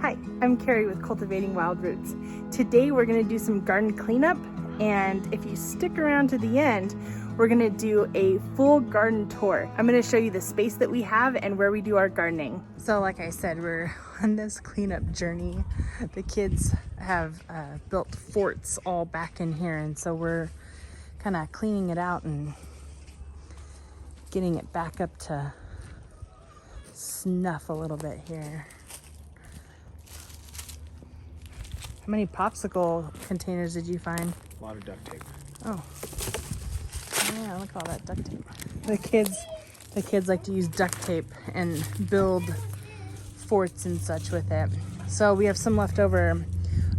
Hi, I'm Carrie with Cultivating Wild Roots. Today we're going to do some garden cleanup, and if you stick around to the end, we're going to do a full garden tour. I'm going to show you the space that we have and where we do our gardening. So like I said, we're on this cleanup journey. The kids have built forts all back in here, and so we're kind of cleaning it out and getting it back up to snuff a little bit here. How many popsicle containers did you find? A lot of duct tape. Oh. Yeah, look at all that duct tape. The kids like to use duct tape and build forts and such with it. So we have some leftover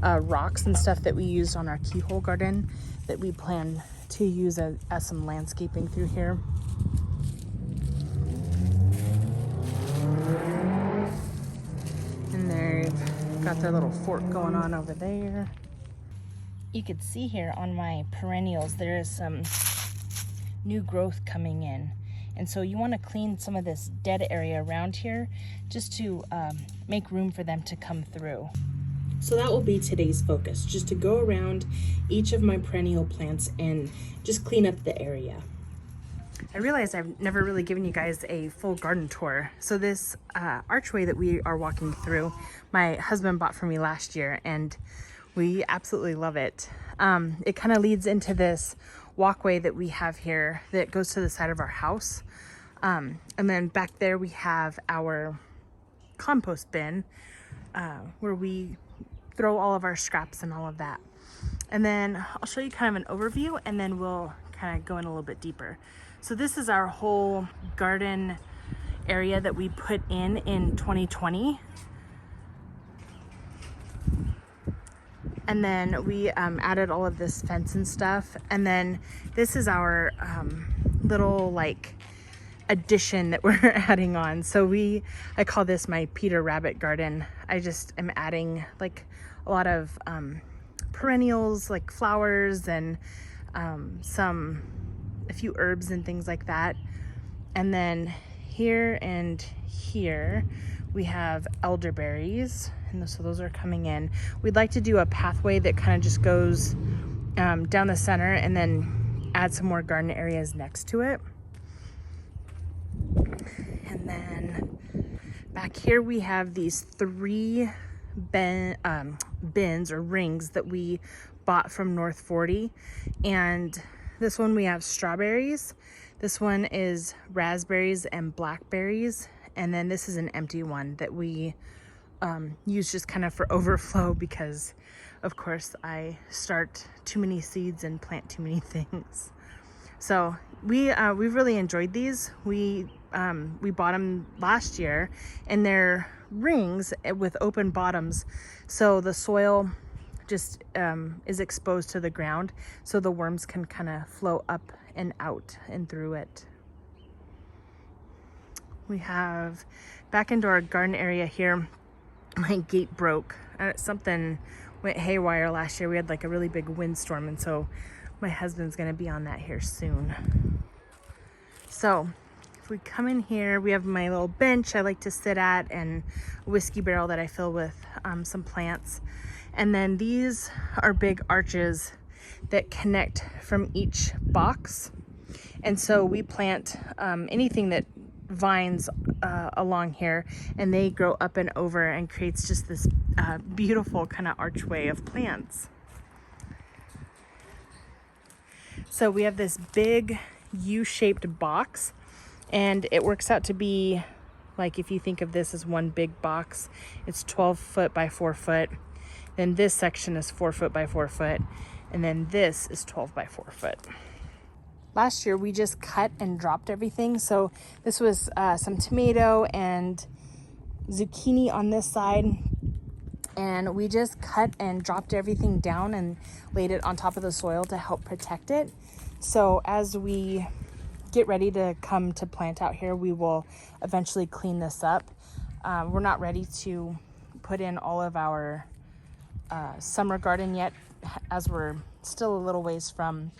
rocks and stuff that we used on our keyhole garden that we plan to use as some landscaping through here. And they've got their little fort going on over there. You could see here on my perennials there is some new growth coming in, and so you want to clean some of this dead area around here just to make room for them to come through. So that will be today's focus, just to go around each of my perennial plants and just clean up the area. I realize I've never really given you guys a full garden tour. So this archway that we are walking through, my husband bought for me last year, and we absolutely love it. It kind of leads into this walkway that we have here that goes to the side of our house. And then back there we have our compost bin where we throw all of our scraps and all of that. And then I'll show you kind of an overview, and then we'll kind of go in a little bit deeper. So this is our whole garden area that we put in 2020. And then we added all of this fence and stuff. And then this is our little like addition that we're adding on. So I call this my Peter Rabbit garden. I just am adding like a lot of perennials, like flowers and a few herbs and things like that. And then here and here we have elderberries, and so those are coming in. We'd like to do a pathway that kind of just goes down the center and then add some more garden areas next to it. And then back here we have these 3 bins or rings that we bought from North 40, and this one we have strawberries, this one is raspberries and blackberries, and then this is an empty one that we use just kind of for overflow because of course I start too many seeds and plant too many things. So we've really enjoyed these. We bought them last year, and they're rings with open bottoms, so the soil just is exposed to the ground, so the worms can kind of flow up and out and through it. We have back into our garden area here, my gate broke. Something went haywire last year. We had like a really big windstorm, and so my husband's gonna be on that here soon. So if we come in here, we have my little bench I like to sit at and a whiskey barrel that I fill with some plants. And then these are big arches that connect from each box. And so we plant anything that vines along here, and they grow up and over and creates just this beautiful kind of archway of plants. So we have this big U-shaped box, and it works out to be like, if you think of this as one big box, it's 12 foot by 4 foot. Then this section is 4 foot by 4 foot, and then this is 12 by 4 foot. Last year we just cut and dropped everything. So this was some tomato and zucchini on this side, and we just cut and dropped everything down and laid it on top of the soil to help protect it. So as we get ready to come to plant out here, we will eventually clean this up. We're not ready to put in all of our summer garden yet, as we're still a little ways from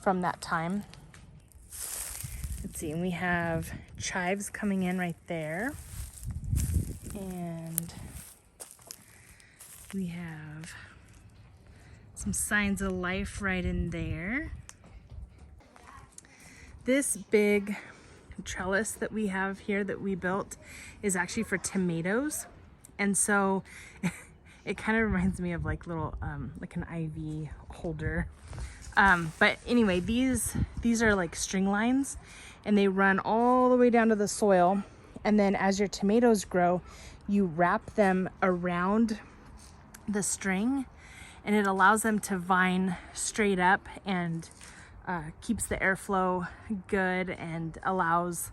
that time. Let's see, and we have chives coming in right there, and We have some signs of life right in there. This big trellis that we have here that we built is actually for tomatoes. And so it kind of reminds me of like little, like an IV holder. But anyway, these are like string lines, and they run all the way down to the soil. And then as your tomatoes grow, you wrap them around the string, and it allows them to vine straight up and keeps the airflow good and allows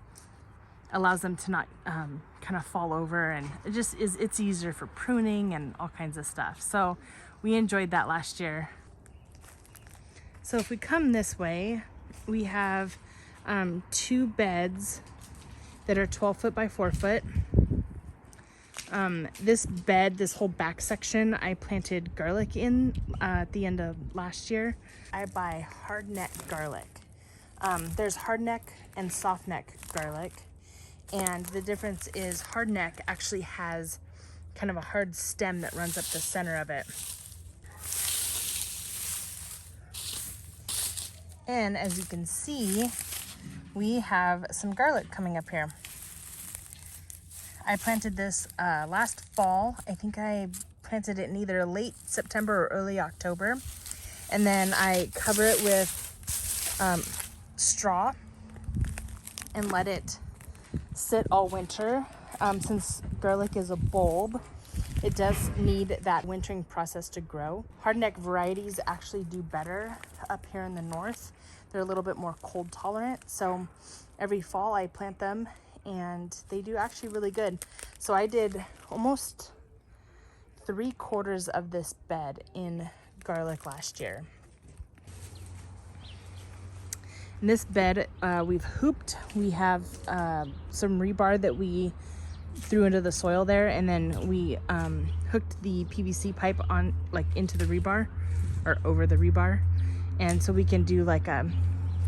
them to not kind of fall over, and it's easier for pruning and all kinds of stuff. So we enjoyed that last year. So if we come this way, we have 2 beds that are 12 foot by 4 foot. This bed, this whole back section, I planted garlic in at the end of last year. I buy hardneck garlic. There's hardneck and softneck garlic, and the difference is hardneck actually has kind of a hard stem that runs up the center of it. And as you can see, we have some garlic coming up here. I planted this last fall. I think I planted it in either late September or early October. And then I cover it with straw and let it sit all winter. Since garlic is a bulb, it does need that wintering process to grow. Hardneck varieties actually do better up here in the north. They're a little bit more cold tolerant. So every fall I plant them, and they do actually really good. So I did almost 3/4 of this bed in garlic last year. In this bed, we've hooped. We have some rebar that we threw into the soil there, and then we hooked the PVC pipe on, like, into the rebar or over the rebar, and so we can do like a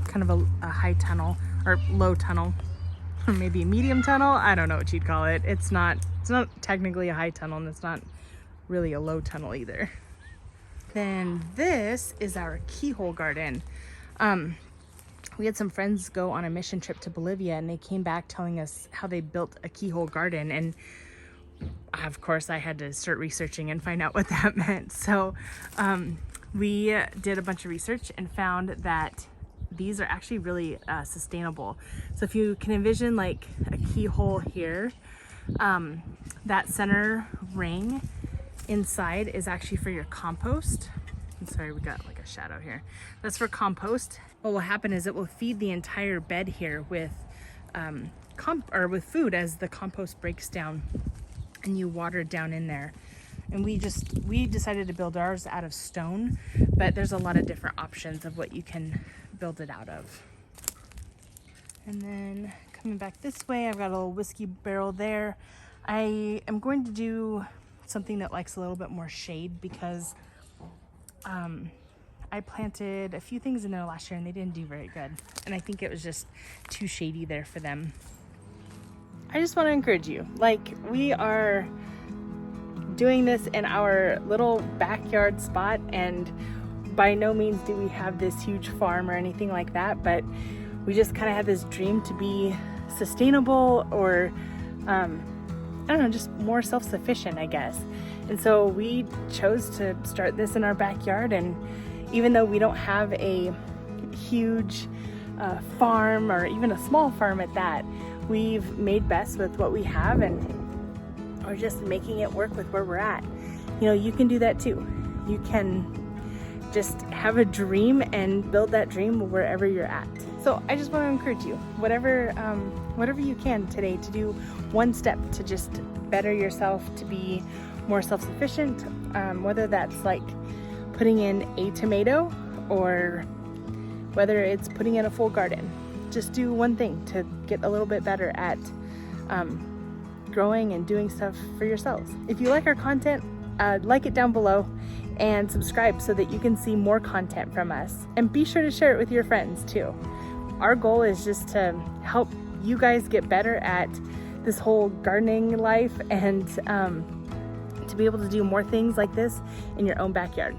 kind of a high tunnel or low tunnel, or maybe a medium tunnel. I don't know what you'd call it. It's not technically a high tunnel, and it's not really a low tunnel either. Then this is our keyhole garden. We had some friends go on a mission trip to Bolivia, and they came back telling us how they built a keyhole garden. And of course I had to start researching and find out what that meant. So we did a bunch of research and found that these are actually really sustainable. So if you can envision like a keyhole here, that center ring inside is actually for your compost. I'm sorry, we got like a shadow here. That's for compost. What will happen is it will feed the entire bed here with with food as the compost breaks down and you water it down in there. And we decided to build ours out of stone, but there's a lot of different options of what you can build it out of. And then coming back this way, I've got a little whiskey barrel there. I am going to do something that likes a little bit more shade, because I planted a few things in there last year and they didn't do very good. And I think it was just too shady there for them. I just want to encourage you, like, we are doing this in our little backyard spot, and by no means do we have this huge farm or anything like that, but we just kind of have this dream to be sustainable, or I don't know, just more self-sufficient, I guess. And so we chose to start this in our backyard, and even though we don't have a huge farm, or even a small farm at that, we've made best with what we have, and we're just making it work with where we're at. You know, you can do that too. You can just have a dream and build that dream wherever you're at. So I just want to encourage you, whatever you can today, to do one step to just better yourself, to be more self-sufficient, whether that's like putting in a tomato or whether it's putting in a full garden. Just do one thing to get a little bit better at growing and doing stuff for yourselves. If you like our content, like it down below and subscribe so that you can see more content from us. And be sure to share it with your friends too. Our goal is just to help you guys get better at this whole gardening life, and to be able to do more things like this in your own backyard.